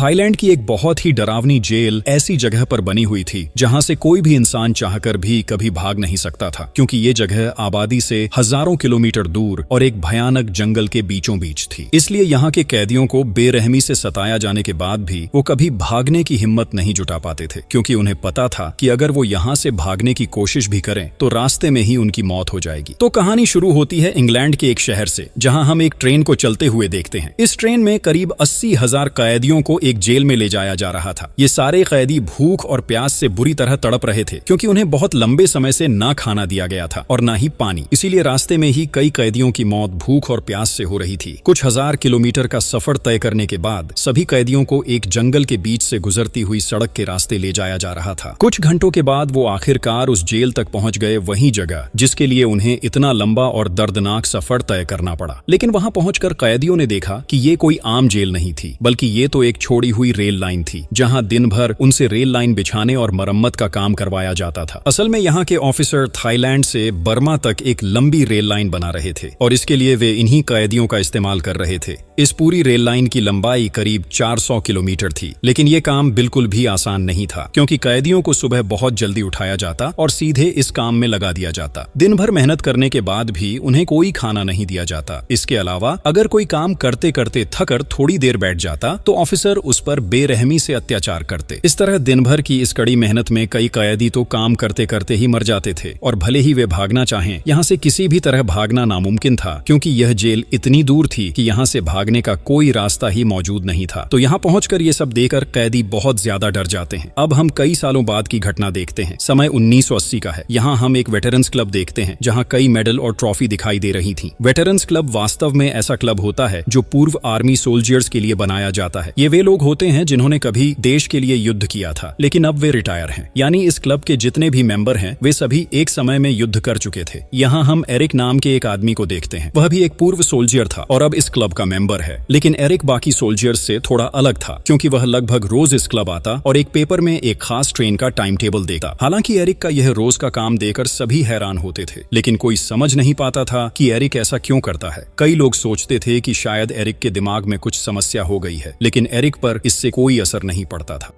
Thailand की एक बहुत ही डरावनी जेल ऐसी जगह पर बनी हुई थी जहां से कोई भी इंसान चाहकर भी कभी भाग नहीं सकता था, क्योंकि ये जगह आबादी से हजारों किलोमीटर दूर और एक भयानक जंगल के बीचों बीच थी। इसलिए यहाँ के कैदियों को बेरहमी से सताया जाने के बाद भी वो कभी भागने की हिम्मत नहीं जुटा पाते थे, क्योंकि उन्हें पता था कि अगर वो यहाँ से भागने की कोशिश भी करें तो रास्ते में ही उनकी मौत हो जाएगी। तो कहानी शुरू होती है इंग्लैंड के एक शहर से, जहाँ हम एक ट्रेन को चलते हुए देखते हैं। इस ट्रेन में करीब 80,000 कैदियों को एक जेल में ले जाया जा रहा था। ये सारे कैदी भूख और प्यास से बुरी तरह तड़प रहे थे, क्योंकि उन्हें बहुत लंबे समय से ना खाना दिया गया था और ना ही पानी। इसीलिए रास्ते में ही कई कैदियों की मौत भूख और प्यास से हो रही थी। कुछ हजार किलोमीटर का सफर तय करने के बाद सभी कैदियों को एक जंगल के बीच से गुजरती हुई सड़क के रास्ते ले जाया जा रहा था। कुछ घंटों के बाद वो आखिरकार उस जेल तक पहुंच गए, वही जगह जिसके लिए उन्हें इतना लंबा और दर्दनाक सफर तय करना पड़ा। लेकिन वहां पहुंचकर कैदियों ने देखा कि ये कोई आम जेल नहीं थी, बल्कि ये तो एक छोड़ी हुई रेल लाइन थी, जहां दिन भर उनसे रेल लाइन बिछाने और मरम्मत का काम करवाया जाता था। असल में यहाँ के ऑफिसर थाईलैंड से बर्मा तक एक लंबी रेल लाइन बना रहे थे और इसके लिए वे इन्हीं कैदियों का इस्तेमाल कर रहे थे। इस पूरी रेल लाइन की लंबाई करीब 400 किलोमीटर थी, लेकिन ये काम बिल्कुल भी आसान नहीं था, क्योंकि कैदियों को सुबह बहुत जल्दी उठाया जाता और सीधे इस काम में लगा दिया जाता। दिन भर मेहनत करने के बाद भी उन्हें कोई खाना नहीं दिया जाता। इसके अलावा अगर कोई काम करते करते थकर थोड़ी देर बैठ जाता तो ऑफिसर उस पर बेरहमी से अत्याचार करते। इस तरह दिन भर की इस कड़ी मेहनत में कई कैदी तो काम करते करते ही मर जाते थे, और भले ही वे भागना चाहें, यहाँ से किसी भी तरह भागना नामुमकिन था, क्योंकि यह जेल इतनी दूर थी कि यहाँ से भागने का कोई रास्ता ही मौजूद नहीं था। तो यहाँ पहुंचकर ये सब देखकर कैदी बहुत ज्यादा डर जाते हैं। अब हम कई सालों बाद की घटना देखते हैं। समय 1980 का है। यहाँ हम एक वेटरन्स क्लब देखते हैं, जहाँ कई मेडल और ट्रॉफी दिखाई दे रही थी। वेटरन्स क्लब वास्तव में ऐसा क्लब होता है जो पूर्व आर्मी सोल्जर्स के लिए बनाया जाता है। ये वे लोग होते हैं जिन्होंने कभी देश के लिए युद्ध किया था, लेकिन अब वे रिटायर हैं। यानी इस क्लब के जितने भी मेंबर हैं वे सभी एक समय में युद्ध कर चुके थे। यहाँ हम एरिक नाम के एक आदमी को देखते हैं। वह भी एक पूर्व सोल्जर था और अब इस क्लब का मेंबर है। लेकिन एरिक बाकी सोल्जर्स से थोड़ा अलग था, क्योंकि वह लगभग रोज इस क्लब आता और एक पेपर में एक खास ट्रेन का टाइम टेबल देखता। हालांकि एरिक का यह रोज का काम देखकर सभी हैरान होते थे, लेकिन कोई समझ नहीं पाता था कि एरिक ऐसा क्यों करता है। कई लोग सोचते थे कि शायद एरिक के दिमाग में कुछ समस्या हो गई है, लेकिन एरिक पर इससे कोई असर नहीं पड़ता था।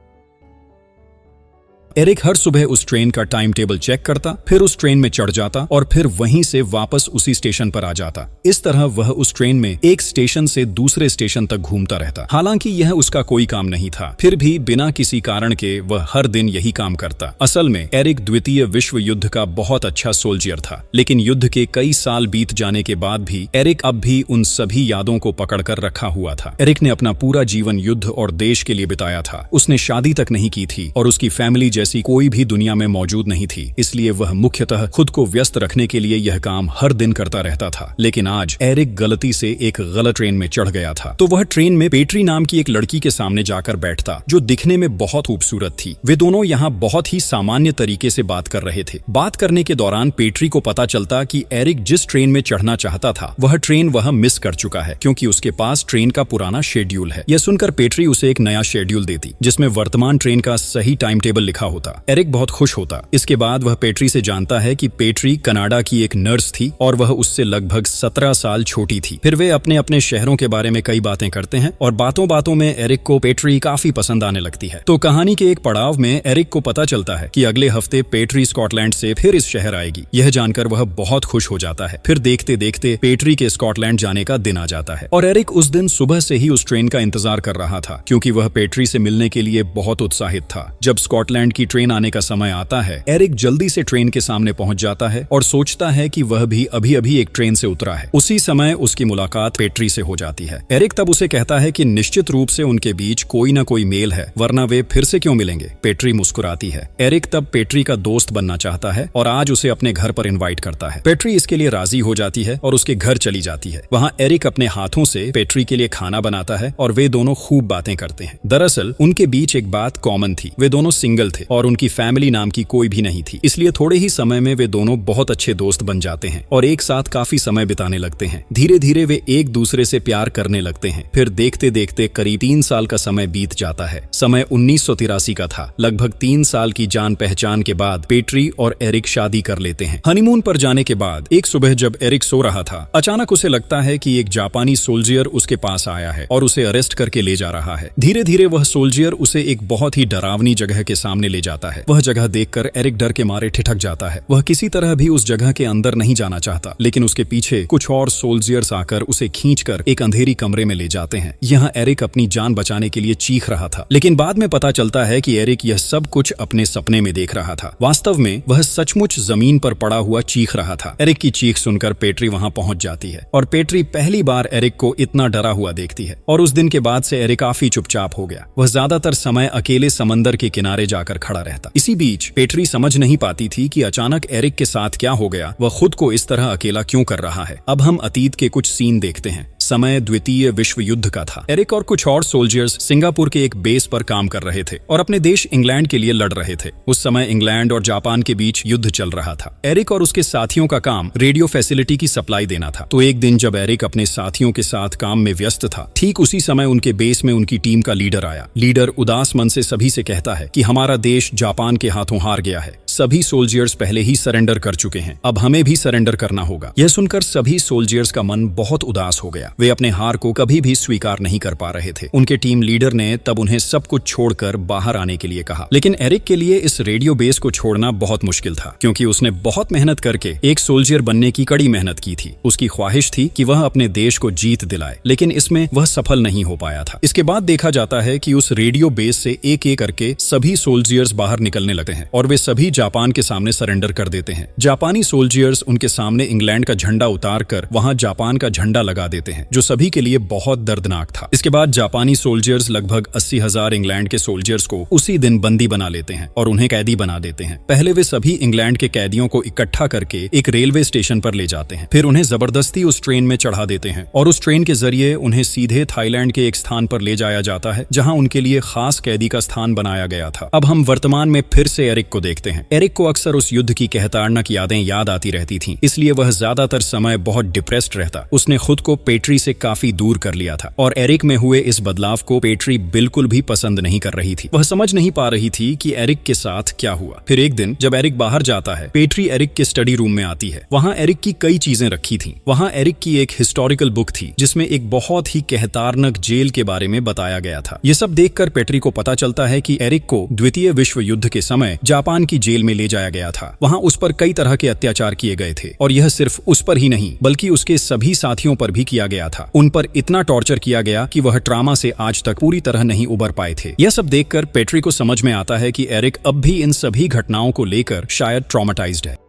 एरिक हर सुबह उस ट्रेन का टाइम टेबल चेक करता, फिर उस ट्रेन में चढ़ जाता और फिर वहीं से वापस उसी स्टेशन पर आ जाता। इस तरह वह उस ट्रेन में एक स्टेशन से दूसरे स्टेशन तक घूमता रहता। हालांकि यह उसका कोई काम नहीं था, फिर भी बिना किसी कारण के वह हर दिन यही काम करता। असल में एरिक द्वितीय विश्व युद्ध का बहुत अच्छा सोल्जर था, लेकिन युद्ध के कई साल बीत जाने के बाद भी एरिक अब भी उन सभी यादों को पकड़कर रखा हुआ था। एरिक ने अपना पूरा जीवन युद्ध और देश के लिए बिताया था। उसने शादी तक नहीं की थी और उसकी फैमिली जैसी कोई भी दुनिया में मौजूद नहीं थी, इसलिए वह मुख्यतः खुद को व्यस्त रखने के लिए यह काम हर दिन करता रहता था। लेकिन आज एरिक गलती से एक गलत ट्रेन में चढ़ गया था। तो वह ट्रेन में पेट्री नाम की एक लड़की के सामने जाकर बैठता, जो दिखने में बहुत खूबसूरत थी। वे दोनों यहाँ बहुत ही सामान्य तरीके से बात कर रहे थे। बात करने के दौरान पेट्री को पता चलता कि एरिक जिस ट्रेन में चढ़ना चाहता था वह ट्रेन वह मिस कर चुका है, क्योंकि उसके पास ट्रेन का पुराना शेड्यूल है। यह सुनकर पेट्री उसे एक नया शेड्यूल देती, जिसमें वर्तमान ट्रेन का सही टाइम टेबल लिखा होता। एरिक बहुत खुश होता। इसके बाद वह पेट्री से जानता है कि पेट्री कनाडा की एक नर्स थी और वह उससे लगभग 17 साल छोटी थी। फिर वे अपने अपने शहरों के बारे में कई बातें करते हैं और बातों बातों में एरिक को पेट्री काफी पसंद आने लगती है। तो कहानी के एक पड़ाव में एरिक को पता चलता है कि अगले हफ्ते पेट्री स्कॉटलैंड से फिर इस शहर आएगी। यह जानकर वह बहुत खुश हो जाता है। फिर देखते देखते पेट्री के स्कॉटलैंड जाने का दिन आ जाता है और एरिक उस दिन सुबह से ही उस ट्रेन का इंतजार कर रहा था, क्योंकि वह पेट्री से मिलने के लिए बहुत उत्साहित था। जब स्कॉटलैंड की ट्रेन आने का समय आता है, एरिक जल्दी से ट्रेन के सामने पहुंच जाता है और सोचता है कि वह भी अभी अभी एक ट्रेन से उतरा है। उसी समय उसकी मुलाकात पेट्री से हो जाती है। एरिक तब उसे कहता है कि निश्चित रूप से उनके बीच कोई ना कोई मेल है, वरना वे फिर से क्यों मिलेंगे। पेट्री मुस्कुराती है। एरिक तब पेट्री का दोस्त बनना चाहता है और आज उसे अपने घर पर इनवाइट करता है। पेट्री इसके लिए राजी हो जाती है और उसके घर चली जाती है। वहाँ एरिक अपने हाथों से पेट्री के लिए खाना बनाता है और वे दोनों खूब बातें करते हैं। दरअसल उनके बीच एक बात कॉमन थी, वे दोनों सिंगल थे और उनकी फैमिली नाम की कोई भी नहीं थी। इसलिए थोड़े ही समय में वे दोनों बहुत अच्छे दोस्त बन जाते हैं और एक साथ काफी समय बिताने लगते हैं। धीरे धीरे वे एक दूसरे से प्यार करने लगते हैं। फिर देखते देखते करीब 3 साल का समय बीत जाता है। समय 1983 का था। लगभग 3 साल की जान पहचान के बाद पेट्री और एरिक शादी कर लेते हैं। हनीमून पर जाने के बाद एक सुबह जब एरिक सो रहा था, अचानक उसे लगता है कि एक जापानी सोल्जियर उसके पास आया है और उसे अरेस्ट करके ले जा रहा है। धीरे धीरे वह सोल्जियर उसे एक बहुत ही डरावनी जगह के सामने ले जाता है। वह जगह देखकर एरिक डर के मारे ठिठक जाता है। वह किसी तरह भी उस जगह के अंदर नहीं जाना चाहता, लेकिन उसके पीछे कुछ और सोल्जियर्स आकर उसे खींचकर एक अंधेरी कमरे में ले जाते हैं। यहाँ एरिक अपनी जान बचाने के लिए चीख रहा था, लेकिन बाद में पता चलता है कि एरिक यह सब कुछ अपने सपने में देख रहा था। वास्तव में वह सचमुच जमीन पर पड़ा हुआ चीख रहा था। एरिक की चीख सुनकर पेट्री वहां पहुंच जाती है और पेट्री पहली बार एरिक को इतना डरा हुआ देखती है। और उस दिन के बाद से एरिक काफी चुपचाप हो गया। वह ज्यादातर समय अकेले समंदर के किनारे जाकर खड़ा रहता। इसी बीच पेट्री समझ नहीं पाती थी कि अचानक एरिक के साथ क्या हो गया, वह खुद को इस तरह अकेला क्यों कर रहा है। अब हम अतीत के कुछ सीन देखते हैं। समय द्वितीय विश्व युद्ध का था। एरिक और कुछ और सोल्जर्स सिंगापुर के एक बेस पर काम कर रहे थे और अपने देश इंग्लैंड के लिए लड़ रहे थे। उस समय इंग्लैंड और जापान के बीच युद्ध चल रहा था। एरिक और उसके साथियों का काम रेडियो फैसिलिटी की सप्लाई देना था। तो एक दिन जब एरिक अपने साथियों के साथ काम में व्यस्त था, ठीक उसी समय उनके बेस में उनकी टीम का लीडर आया। लीडर उदास मन से सभी से कहता है कि हमारा देश जापान के हाथों हार गया है। सभी सोल्जर्स पहले ही सरेंडर कर चुके हैं, अब हमें भी सरेंडर करना होगा। यह सुनकर सभी सोल्जर्स का मन बहुत उदास हो गया। वे अपने हार को कभी भी स्वीकार नहीं कर पा रहे थे। उनके टीम लीडर ने तब उन्हें सब कुछ छोड़कर बाहर आने के लिए कहा। लेकिन एरिक के लिए इस रेडियो बेस को छोड़ना बहुत मुश्किल था, क्योंकि उसने बहुत मेहनत करके एक सोल्जर बनने की कड़ी मेहनत की थी। उसकी ख्वाहिश थी कि वह अपने देश को जीत दिलाए, लेकिन इसमें वह सफल नहीं हो पाया था। इसके बाद देखा जाता है कि उस रेडियो बेस से एक एक करके सभी सोल्जर्स बाहर निकलने लगते हैं और वे सभी जापान के सामने सरेंडर कर देते हैं। जापानी सोल्जर्स उनके सामने इंग्लैंड का झंडा उतार कर वहां जापान का झंडा लगा देते हैं, जो सभी के लिए बहुत दर्दनाक था। इसके बाद जापानी सोल्जर्स लगभग 80,000 इंग्लैंड के सोल्जर्स को उसी दिन बंदी बना लेते हैं और उन्हें कैदी बना देते हैं। पहले वे सभी इंग्लैंड के कैदियों को इकट्ठा करके एक रेलवे स्टेशन पर ले जाते हैं। फिर उन्हें जबरदस्ती उस ट्रेन में चढ़ा देते हैं और उस ट्रेन के जरिए उन्हें सीधे थाईलैंड के एक स्थान पर ले जाया जाता है, जहां उनके लिए खास कैदी का स्थान बनाया गया था। अब हम वर्तमान में फिर से एरिक को देखते हैं। एरिक को अक्सर उस युद्ध की कहताड़ना की यादें याद आती रहती थीं, इसलिए वह ज्यादातर समय बहुत डिप्रेस्ड रहता। उसने खुद को पेट्री से काफी दूर कर लिया था और एरिक में हुए इस बदलाव को पेट्री बिल्कुल भी पसंद नहीं कर रही थी। वह समझ नहीं पा रही थी कि एरिक के साथ क्या हुआ। फिर एक दिन जब एरिक बाहर जाता है, पेट्री एरिक के स्टडी रूम में आती है। वहां एरिक की कई चीजें रखी थीं। वहां एरिक की एक हिस्टोरिकल बुक थी, जिसमें एक बहुत ही कहतारनक जेल के बारे में बताया गया था। यह सब देखकर पेट्री को पता चलता है कि एरिक को द्वितीय विश्व युद्ध के समय जापान की जेल में ले जाया गया था। वहां उस पर कई तरह के अत्याचार किए गए थे और यह सिर्फ उस पर ही नहीं बल्कि उसके सभी साथियों पर भी किया गया था। उन पर इतना टॉर्चर किया गया कि वह ट्रामा से आज तक पूरी तरह नहीं उबर पाए थे। यह सब देखकर पेट्री को समझ में आता है कि एरिक अब भी इन सभी घटनाओं को लेकर शायद ट्रॉमेटाइज्ड है।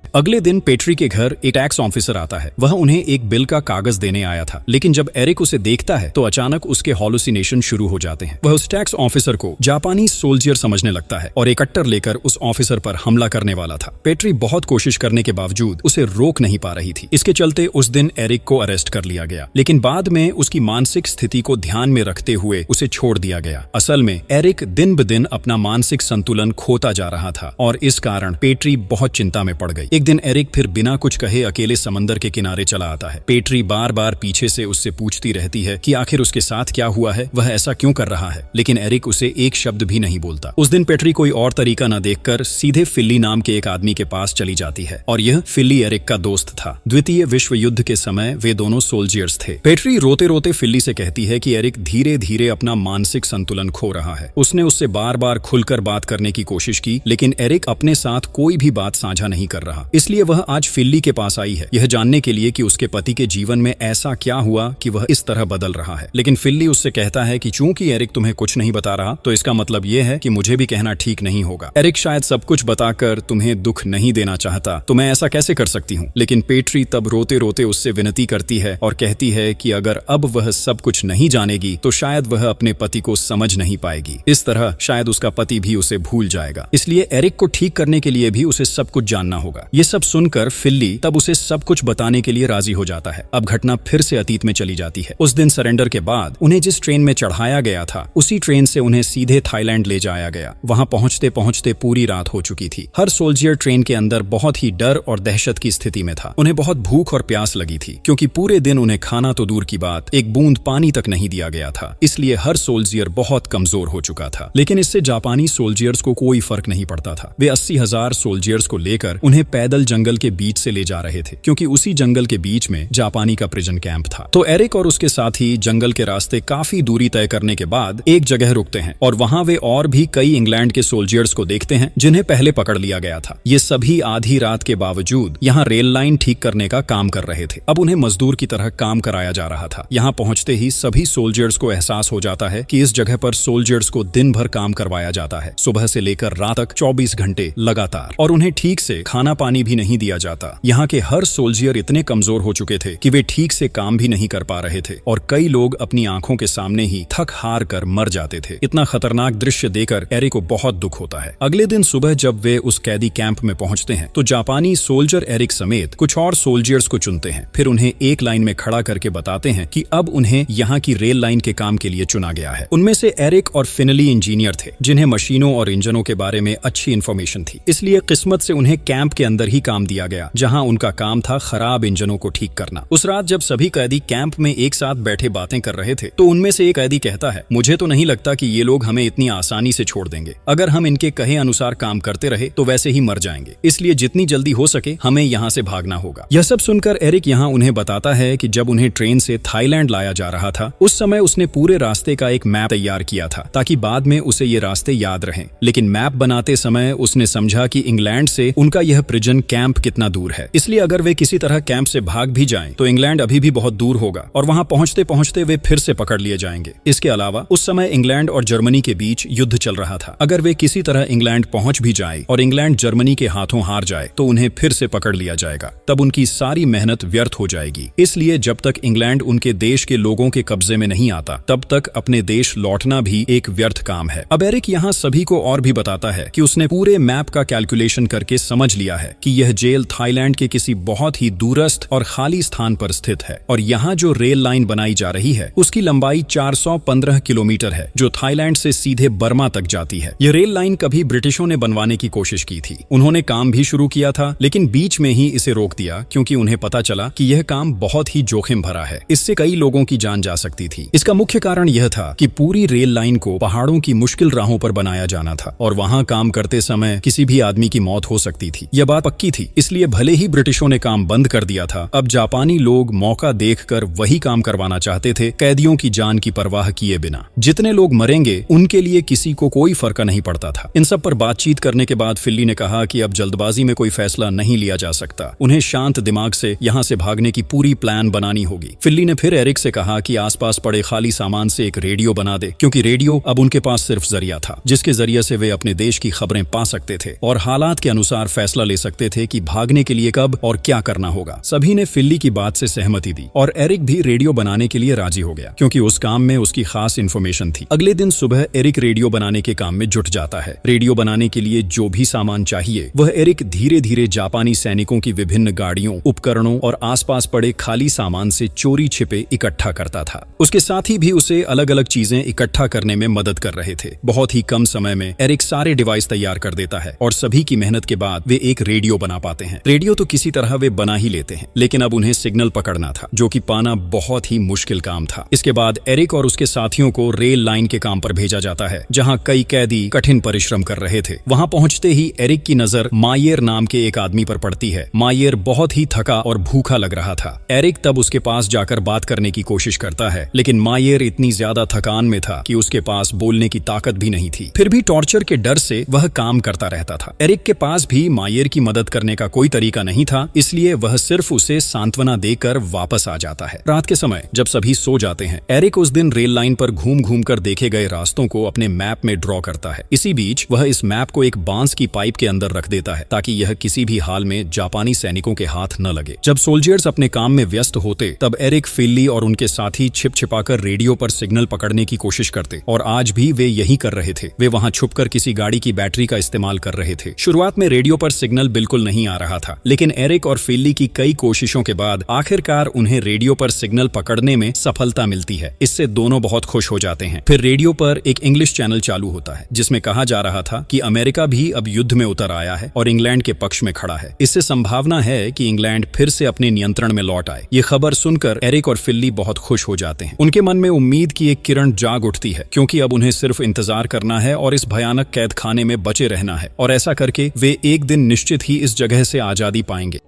अगले दिन पेट्री के घर एक टैक्स ऑफिसर आता है। वह उन्हें एक बिल का कागज देने आया था, लेकिन जब एरिक उसे देखता है तो अचानक उसके हॉलुसिनेशन शुरू हो जाते हैं। वह उस टैक्स ऑफिसर को जापानी सोल्जर समझने लगता है और एक कट्टर लेकर उस ऑफिसर पर हमला करने वाला था। पेट्री बहुत कोशिश करने के बावजूद उसे रोक नहीं पा रही थी। इसके चलते उस दिन एरिक को अरेस्ट कर लिया गया, लेकिन बाद में उसकी मानसिक स्थिति को ध्यान में रखते हुए उसे छोड़ दिया गया। असल में एरिक दिन ब दिन अपना मानसिक संतुलन खोता जा रहा था और इस कारण पेट्री बहुत चिंता में पड़ गई। एक दिन एरिक फिर बिना कुछ कहे अकेले समंदर के किनारे चला आता है। पेट्री बार बार पीछे से उससे पूछती रहती है कि आखिर उसके साथ क्या हुआ है, वह ऐसा क्यों कर रहा है, लेकिन एरिक उसे एक शब्द भी नहीं बोलता। उस दिन पेट्री कोई और तरीका न देखकर सीधे फिल्ली नाम के एक आदमी के पास चली जाती है और यह फिल्ली एरिक का दोस्त था। द्वितीय विश्व युद्ध के समय वे दोनों सोल्जर्स थे। पेट्री रोते रोते फिल्ली से कहती है कि एरिक धीरे धीरे अपना मानसिक संतुलन खो रहा है। उसने उससे बार बार खुलकर बात करने की कोशिश की, लेकिन एरिक अपने साथ कोई भी बात साझा नहीं कर रहा। इसलिए वह आज फिल्ली के पास आई है, यह जानने के लिए कि उसके पति के जीवन में ऐसा क्या हुआ कि वह इस तरह बदल रहा है। लेकिन फिल्ली उससे कहता है कि चूंकि एरिक तुम्हें कुछ नहीं बता रहा, तो इसका मतलब यह है कि मुझे भी कहना ठीक नहीं होगा। एरिक शायद सब कुछ बताकर तुम्हें दुख नहीं देना चाहता, तो मैं ऐसा कैसे कर सकती हूँ। लेकिन पेट्री तब रोते रोते उससे विनती करती है और कहती है कि अगर अब वह सब कुछ नहीं जानेगी तो शायद वह अपने पति को समझ नहीं पाएगी। इस तरह शायद उसका पति भी उसे भूल जाएगा। इसलिए एरिक को ठीक करने के लिए भी उसे सब कुछ जानना होगा। ये सब सुनकर फिल्ली तब उसे सब कुछ बताने के लिए राजी हो जाता है। अब घटना फिर से अतीत में चली जाती है। उस दिन सरेंडर के बाद उन्हें जिस ट्रेन में चढ़ाया गया था उसी ट्रेन से उन्हें सीधे थाईलैंड ले जाया गया। वहां पहुंचते पहुंचते पूरी रात हो चुकी थी। हर सोल्जियर ट्रेन के अंदर बहुत ही डर और दहशत की स्थिति में था। उन्हें बहुत भूख और प्यास लगी थी, क्योंकि पूरे दिन उन्हें खाना तो दूर की बात, एक बूंद पानी तक नहीं दिया गया था। इसलिए हर सोल्जियर बहुत कमजोर हो चुका था। लेकिन इससे जापानी सोल्जियर्स को कोई फर्क नहीं पड़ता था। वे 80,000 सोल्जियर्स को लेकर उन्हें पैदल जंगल के बीच से ले जा रहे थे, क्योंकि उसी जंगल के बीच में जापानी का प्रिजन कैंप था। तो एरिक और उसके साथी जंगल के रास्ते काफी दूरी तय करने के बाद एक जगह रुकते हैं और वहां वे और भी कई इंग्लैंड के सोल्जियर्स को देखते हैं जिन्हें पहले पकड़ लिया गया था। ये सभी आधी रात के बावजूद यहाँ रेल लाइन ठीक करने का काम कर रहे थे। अब उन्हें मजदूर की तरह काम कराया जा रहा था। यहाँ पहुंचते ही सभी सोल्जर्स को एहसास हो जाता है कि इस जगह पर सोल्जर्स को दिन भर काम करवाया जाता है, सुबह से लेकर रात तक 24 घंटे लगातार, और उन्हें ठीक से खाना पानी भी नहीं दिया जाता। यहाँ के हर सोल्जियर इतने कमजोर हो चुके थे कि वे ठीक से काम भी नहीं कर पा रहे थे और कई लोग अपनी आंखों के सामने ही थक हार कर मर जाते थे। इतना खतरनाक दृश्य देखकर एरिक को बहुत दुख होता है। अगले दिन सुबह जब वे उस कैदी कैंप में पहुंचते हैं तो जापानी सोल्जर एरिक समेत कुछ और सोल्जर्स को चुनते हैं। फिर उन्हें एक लाइन में खड़ा करके बताते हैं कि अब उन्हें यहाँ की रेल लाइन के काम के लिए चुना गया है। उनमें से एरिक और फिनली इंजीनियर थे, जिन्हें मशीनों और इंजनों के बारे में अच्छी इंफॉर्मेशन थी। इसलिए किस्मत से उन्हें कैंप के अंदर ही काम दिया गया, जहाँ उनका काम था खराब इंजनों को ठीक करना। उस रात जब सभी कैदी कैंप में एक साथ बैठे बातें कर रहे थे तो उनमें से एक कैदी कहता है, मुझे तो नहीं लगता कि ये लोग हमें इतनी आसानी से छोड़ देंगे। अगर हम इनके कहे अनुसार काम करते रहे तो वैसे ही मर जाएंगे, इसलिए जितनी जल्दी हो सके हमें यहाँ से भागना होगा। यह सब सुनकर एरिक यहाँ उन्हें बताता है कि जब उन्हें ट्रेन से थाईलैंड लाया जा रहा था उस समय उसने पूरे रास्ते का एक मैप तैयार किया था ताकि बाद में उसे ये रास्ते याद रहें। लेकिन मैप बनाते समय उसने समझा कि इंग्लैंड से उनका यह प्रिजन कैंप कितना दूर है, इसलिए अगर वे किसी तरह कैंप से भाग भी जाएं तो इंग्लैंड अभी भी बहुत दूर होगा और वहां पहुंचते पहुंचते वे फिर से पकड़ लिए जाएंगे। इसके अलावा उस समय इंग्लैंड और जर्मनी के बीच युद्ध चल रहा था। अगर वे किसी तरह इंग्लैंड पहुंच भी जाए और इंग्लैंड जर्मनी के हाथों हार जाए तो उन्हें फिर से पकड़ लिया जाएगा, तब उनकी सारी मेहनत व्यर्थ हो जाएगी। इसलिए जब तक इंग्लैंड उनके देश के लोगों के कब्जे में नहीं आता तब तक अपने देश लौटना भी एक व्यर्थ काम है। अब एरिक यहाँ सभी को और भी बताता है कि उसने पूरे मैप का कैलकुलेशन करके समझ लिया है कि यह जेल थाईलैंड के किसी बहुत ही दूरस्थ और खाली स्थान पर स्थित है और यहाँ जो रेल लाइन बनाई जा रही है उसकी लंबाई 415 किलोमीटर है, जो थाईलैंड से सीधे बर्मा तक जाती है। यह रेल लाइन कभी ब्रिटिशों ने बनवाने की कोशिश की थी। उन्होंने काम भी शुरू किया था, लेकिन बीच में ही इसे रोक दिया क्योंकि उन्हें पता चला कि यह काम बहुत ही जोखिम भरा है, इससे कई लोगों की जान जा सकती थी। इसका मुख्य कारण यह था कि पूरी रेल लाइन को पहाड़ों की मुश्किल राहों पर बनाया जाना था और वहां काम करते समय किसी भी आदमी की मौत हो सकती थी। यह बात पक्की थी, इसलिए भले ही ब्रिटिशों ने काम बंद कर दिया था, अब जापानी लोग मौका देखकर वही काम करवाना चाहते थे, कैदियों की जान की परवाह किए बिना। जितने लोग मरेंगे उनके लिए किसी को कोई फर्क नहीं पड़ता था। इन सब पर बातचीत करने के बाद फिल्ली ने कहा कि अब जल्दबाजी में कोई फैसला नहीं लिया जा सकता, उन्हें शांत दिमाग से यहाँ से भागने की पूरी प्लान बनानी होगी। फिल्ली ने फिर एरिक से कहा कि आसपास पड़े खाली सामान से एक रेडियो बना दे, क्योंकि रेडियो अब उनके पास सिर्फ जरिया था जिसके जरिए से वे अपने देश की खबरें पा सकते थे और हालात के अनुसार फैसला ले सकते थे कि भागने के लिए कब और क्या करना होगा। सभी ने फिल्ली की बात से सहमति दी और एरिक भी रेडियो बनाने के लिए राजी हो गया, क्योंकि उस काम में उसकी खास इन्फॉर्मेशन थी। अगले दिन सुबह एरिक रेडियो बनाने के काम में जुट जाता है। रेडियो बनाने के लिए जो भी सामान चाहिए वह एरिक धीरे धीरे जापानी सैनिकों की विभिन्न गाड़ियों, उपकरणों और आसपास पड़े खाली सामान से चोरी छिपे इकट्ठा करता था। उसके साथी भी उसे अलग अलग चीजें इकट्ठा करने में मदद कर रहे थे। बहुत ही कम समय में एरिक सारे डिवाइस तैयार कर देता है और सभी की मेहनत के बाद वे एक रेडियो बना पाते हैं। रेडियो तो किसी तरह वे बना ही लेते हैं, लेकिन अब उन्हें सिग्नल पकड़ना था, जो कि पाना बहुत ही मुश्किल काम था। इसके बाद एरिक और उसके साथियों को रेल लाइन के काम पर भेजा जाता है, जहां कई कैदी कठिन परिश्रम कर रहे थे। वहां पहुंचते ही एरिक की नजर मायर नाम के एक आदमी पर पड़ती है। मायर बहुत ही थका और भूखा लग रहा था। एरिक तब उसके पास जाकर बात करने की कोशिश करता है, लेकिन मायर इतनी ज्यादा थकान में था कि उसके पास बोलने की ताकत भी नहीं थी। फिर भी टॉर्चर के डर से वह काम करता रहता था। एरिक के पास भी मायर की मदद करने का कोई तरीका नहीं था, इसलिए वह सिर्फ उसे सांत्वना देकर वापस आ जाता है। रात के समय जब सभी सो जाते हैं, एरिक उस दिन रेल लाइन पर घूम घूम कर देखे गए रास्तों को अपने मैप में ड्रॉ करता है। इसी बीच वह इस मैप को एक बांस की पाइप के अंदर रख देता है ताकि यह किसी भी हाल में जापानी सैनिकों के हाथ न लगे। जब सोल्जर्स अपने काम में व्यस्त होते तब एरिक, फिल्ली और उनके साथी छिप छिपाकर रेडियो पर सिग्नल पकड़ने की कोशिश करते और आज भी वे यही कर रहे थे। वे वहां छुपकर किसी गाड़ी की बैटरी का इस्तेमाल कर रहे थे। शुरुआत में रेडियो पर सिग्नल बिल्कुल बिल्कुल नहीं आ रहा था। लेकिन एरिक और फिल्ली की कई कोशिशों के बाद आखिरकार उन्हें रेडियो पर सिग्नल पकड़ने में सफलता मिलती है। इससे दोनों बहुत खुश हो जाते हैं। फिर रेडियो पर एक इंग्लिश चैनल चालू होता है जिसमें कहा जा रहा था कि अमेरिका भी अब युद्ध में उतर आया है और इंग्लैंड के पक्ष में खड़ा है। इससे संभावना है कि इंग्लैंड फिर से अपने नियंत्रण में लौट आए। ये खबर सुनकर एरिक और फिल्ली बहुत खुश हो जाते हैं। उनके मन में उम्मीद की एक किरण जाग उठती है, क्योंकि अब उन्हें सिर्फ इंतजार करना है और इस भयानक कैद खाने में बचे रहना है, और ऐसा करके वे एक दिन निश्चित ही इस जगह से आजादी पाएंगे।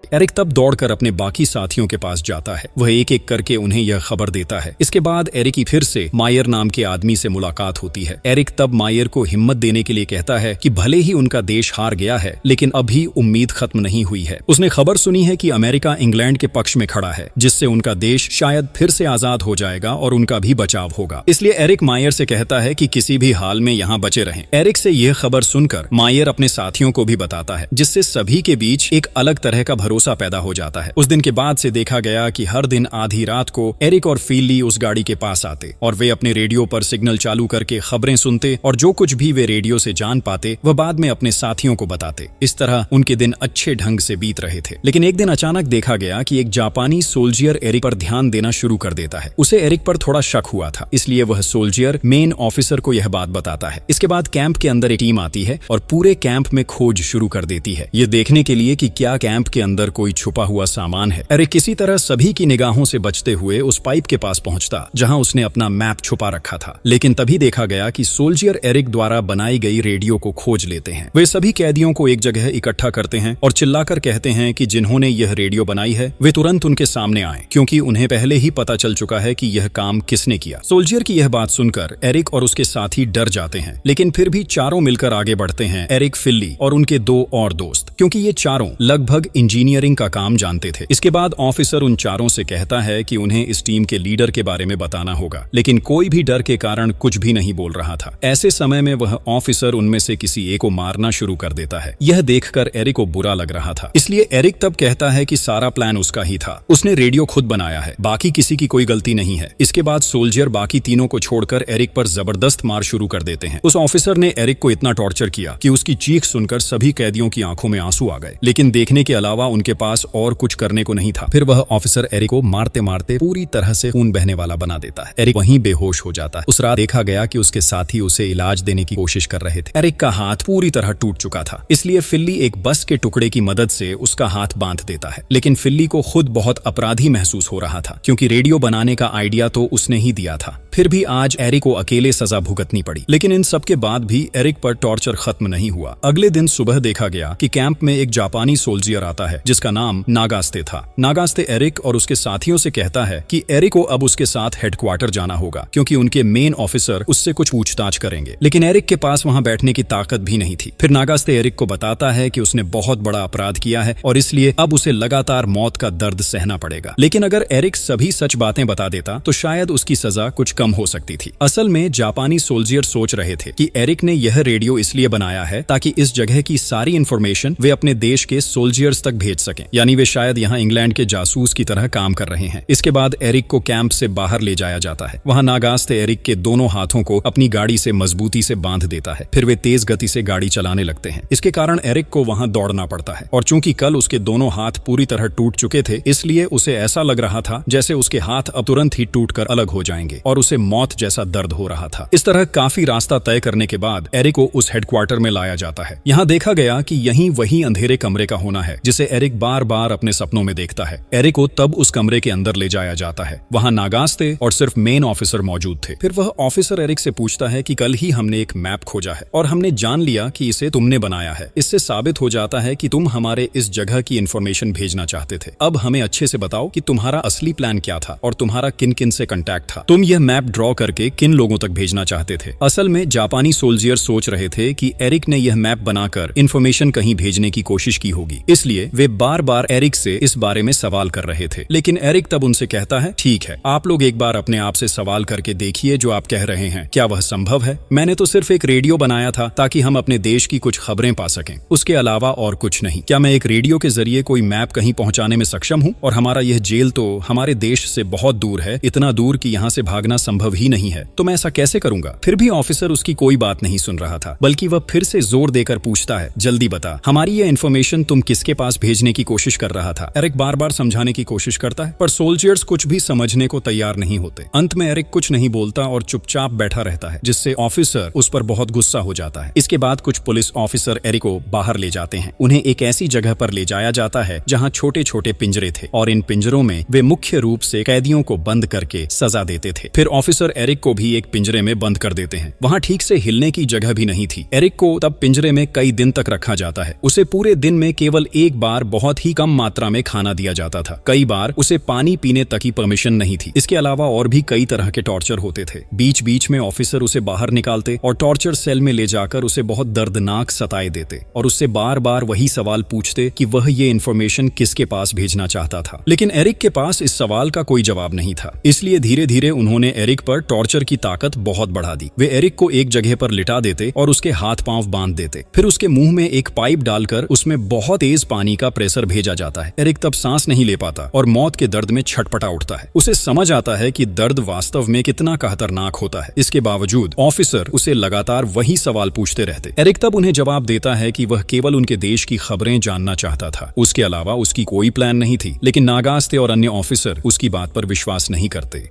एरिक तब दौड़कर अपने बाकी साथियों के पास जाता है। वह एक एक करके उन्हें यह खबर देता है। इसके बाद एरिक की फिर से मायर नाम के आदमी से मुलाकात होती है। एरिक तब मायर को हिम्मत देने के लिए कहता है कि भले ही उनका देश हार गया है, लेकिन अभी उम्मीद खत्म नहीं हुई है। उसने खबर सुनी है कि अमेरिका इंग्लैंड के पक्ष में खड़ा है, जिससे उनका देश शायद फिर से आजाद हो जाएगा और उनका भी बचाव होगा। इसलिए एरिक मायर से कहता है कि किसी भी हाल में यहाँ बचे रहें। एरिक से यह खबर सुनकर मायर अपने साथियों को भी बताता है, जिससे सभी के बीच एक अलग तरह का भरोसा पैदा हो जाता है। उस दिन के बाद से देखा गया कि हर दिन आधी रात को एरिक और फिल्ली उस गाड़ी के पास आते और वे अपने रेडियो पर सिग्नल चालू करके खबरें सुनते, और जो कुछ भी वे रेडियो से जान पाते वह बाद में अपने साथियों को बताते। इस तरह उनके दिन अच्छे ढंग से बीत रहे थे। लेकिन एक दिन अचानक देखा गया कि एक जापानी सोल्जियर एरिक पर ध्यान देना शुरू कर देता है। उसे एरिक पर थोड़ा शक हुआ था, इसलिए वह सोल्जियर मेन ऑफिसर को यह बात बताता है। इसके बाद कैंप के अंदर एक टीम आती है और पूरे कैंप में खोज शुरू कर देती है, ये देखने के लिए कि क्या कैंप के अंदर कोई छुपा हुआ सामान है। एरिक किसी तरह सभी की निगाहों से बचते हुए उस पाइप के पास पहुंचता जहां उसने अपना मैप छुपा रखा था। लेकिन तभी देखा गया कि सोल्जियर एरिक द्वारा बनाई गई रेडियो को खोज लेते हैं। वे सभी कैदियों को एक जगह इकट्ठा करते हैं और चिल्लाकर कहते हैं कि जिन्होंने यह रेडियो बनाई है वे तुरंत उनके सामने आए, क्योंकि उन्हें पहले ही पता चल चुका है कि यह काम किसने किया। सोल्जियर की यह बात सुनकर एरिक और उसके साथी डर जाते हैं, लेकिन फिर भी चारों मिलकर आगे बढ़ते हैं, एरिक, फिल्ली और उनके दो और दोस्त, क्योंकि ये चारों लगभग इंजीनियरिंग का काम जानते थे। इसके बाद ऑफिसर उन चारों से कहता है कि उन्हें इस टीम के लीडर के बारे में बताना होगा, लेकिन कोई भी डर के कारण कुछ भी नहीं बोल रहा था। ऐसे समय में वह ऑफिसर उनमें से किसी एक को मारना शुरू कर देता है। यह देखकर एरिक को बुरा लग रहा था, इसलिए एरिक तब कहता है कि सारा प्लान उसका ही था, उसने रेडियो खुद बनाया है, बाकी किसी की कोई गलती नहीं है। इसके बाद सोल्जियर बाकी तीनों को छोड़कर एरिक पर जबरदस्त मार शुरू कर देते हैं। उस ऑफिसर ने एरिक को इतना टॉर्चर किया कि उसकी चीख सुनकर सभी कैदियों की आंखों में आंसू आ गए, लेकिन देखने के अलावा उनके पास और कुछ करने को नहीं था। फिर वह ऑफिसर एरिक को मारते मारते पूरी तरह से खून बहने वाला बना देता है। एरिक वहीं बेहोश हो जाता है। उस रात देखा गया कि उसके साथी उसे इलाज देने की कोशिश कर रहे थे। एरिक का हाथ पूरी तरह टूट चुका था, इसलिए फिल्ली एक बस के टुकड़े की मदद से उसका हाथ बांध देता है। लेकिन फिल्ली को खुद बहुत अपराधी महसूस हो रहा था, क्योंकि रेडियो बनाने का आइडिया तो उसने ही दिया था। फिर भी आज एरिक को अकेले सजा भुगतनी पड़ी। लेकिन इन सब के बाद भी एरिक पर टॉर्चर खत्म नहीं हुआ। अगले दिन सुबह देखा गया कि कैंप में एक जापानी सोल्जियर आता है जिसका नाम नागास्ते था। नागास्ते एरिक और उसके साथियों से कहता है कि एरिक को अब उसके साथ हेडक्वार्टर जाना होगा, क्योंकि उनके मेन ऑफिसर उससे कुछ पूछताछ करेंगे। लेकिन एरिक के पास वहां बैठने की ताकत भी नहीं थी। फिर नागास्ते एरिक को बताता है कि उसने बहुत बड़ा अपराध किया है और इसलिए अब उसे लगातार मौत का दर्द सहना पड़ेगा। लेकिन अगर एरिक सभी सच बातें बता देता तो शायद उसकी सजा कुछ कम हो सकती थी। असल में जापानी सोल्जियर सोच रहे थे कि एरिक ने यह रेडियो इसलिए बनाया है ताकि इस जगह की सारी इंफॉर्मेशन वे अपने देश के सोल्जियर्स तक भेज सकें, यानी वे शायद यहाँ इंग्लैंड के जासूस की तरह काम कर रहे हैं। इसके बाद एरिक को कैंप से बाहर ले जाया जाता है। वहां नागास्ते एरिक के दोनों हाथों को अपनी गाड़ी से मजबूती से बांध देता है। फिर वे तेज गति से गाड़ी चलाने लगते हैं। इसके कारण एरिक को वहां दौड़ना पड़ता है, और चूंकि कल उसके दोनों हाथ पूरी तरह टूट चुके थे, इसलिए उसे ऐसा लग रहा था जैसे उसके हाथ अब तुरंत ही टूटकर अलग हो जाएंगे और उसे मौत जैसा दर्द हो रहा था। इस तरह काफी रास्ता तय करने के बाद एरिक को उस हेडक्वार्टर में लाया जाता है। यहाँ देखा गया कि यही वही अंधेरे कमरे का होना है जिसे एरिक बार बार अपने सपनों में देखता है। एरिक को तब उस कमरे के अंदर ले जाया जाता है। वहां नागास्ते और सिर्फ मेन ऑफिसर मौजूद थे। फिर वह ऑफिसर एरिक से पूछता है कि कल ही हमने एक मैप खोजा है और हमने जान लिया कि इसे तुमने बनाया है। इससे साबित हो जाता है कि तुम हमारे इस जगह की इंफॉर्मेशन भेजना चाहते थे। अब हमें अच्छे से बताओ कि तुम्हारा असली प्लान क्या था और तुम्हारा किन किन से कांटेक्ट था। तुम यह मैप ड्रॉ करके किन लोगों तक भेजना चाहते थे। असल में जापानी सोल्जियर सोच रहे थे कि एरिक ने यह मैप बनाकर इंफॉर्मेशन कहीं भेजने की कोशिश की होगी, इसलिए वे बार बार एरिक से इस बारे में सवाल कर रहे थे, लेकिन एरिक तब उनसे कहता है, ठीक है, आप लोग एक बार अपने आप से सवाल करके देखिए जो आप कह रहे हैं, क्या वह संभव है? मैंने तो सिर्फ एक रेडियो बनाया था ताकि हम अपने देश की कुछ खबरें पा सकें, उसके अलावा और कुछ नहीं। क्या मैं एक रेडियो के जरिए कोई मैप कहीं पहुंचाने में सक्षम हूं? और हमारा यह जेल तो हमारे देश से बहुत दूर है, इतना दूर कि यहाँ से भागना संभव ही नहीं है, तो मैं ऐसा कैसे करूंगा? फिर भी ऑफिसर उसकी कोई बात नहीं सुन रहा था, बल्कि वह फिर से जोर देकर पूछता है, जल्दी बता, हमारी ये इन्फॉर्मेशन तुम किसके पास भेजने की कोशिश कर रहा था? एरिक बार बार समझाने की कोशिश करता है, पर सोल्जर्स कुछ भी समझने को तैयार नहीं होते। अंत में एरिक कुछ नहीं बोलता और चुपचाप बैठा रहता है, जिससे ऑफिसर उस पर बहुत गुस्सा हो जाता है। इसके बाद कुछ पुलिस ऑफिसर एरिक को बाहर ले जाते हैं। उन्हें एक ऐसी जगह पर ले जाया जाता है जहाँ छोटे छोटे पिंजरे थे, और इन पिंजरों में वे मुख्य रूप से कैदियों को बंद करके सजा देते थे। फिर ऑफिसर एरिक को भी एक पिंजरे में बंद कर देते हैं। वहाँ ठीक से हिलने की जगह भी नहीं थी। एरिक को तब पिंजरे में कई दिन तक रखा जाता है। उसे पूरे दिन में केवल एक बार बहुत ही कम मात्रा में खाना दिया जाता था। कई बार उसे पानी पीने तक की परमिशन नहीं थी। इसके अलावा और भी कई तरह के टॉर्चर होते थे। बीच बीच में ऑफिसर उसे बाहर निकालते और टॉर्चर सेल में ले जाकर उसे बहुत दर्दनाक सताए देते और उससे बार बार वही सवाल पूछते कि वह ये इन्फॉर्मेशन किसके पास भेजना चाहता था। लेकिन एरिक के पास इस सवाल का कोई जवाब नहीं था। इसलिए धीरे धीरे उन्होंने एरिक पर टॉर्चर की ताकत बहुत बढ़ा दी। वे एरिक को एक जगह पर लिटा देते और उसके हाथ पांव बांध देते। फिर उसके मुंह में एक पाइप डालकर उसमें बहुत तेज पानी का प्रेशर भेजा जाता है। एरिक तब सांस नहीं ले पाता और मौत के दर्द में छटपटा उठता है। उसे समझ आता है कि दर्द वास्तव में कितना खतरनाक होता है। इसके बावजूद ऑफिसर उसे लगातार वही सवाल पूछते रहते। एरिक तब उन्हें जवाब देता है कि वह केवल उनके देश की खबरें जानना चाहता था, उसके अलावा उसकी कोई प्लान नहीं थी। लेकिन नागास्ते और अन्य ऑफिसर उसकी बात पर विश्वास नहीं करते।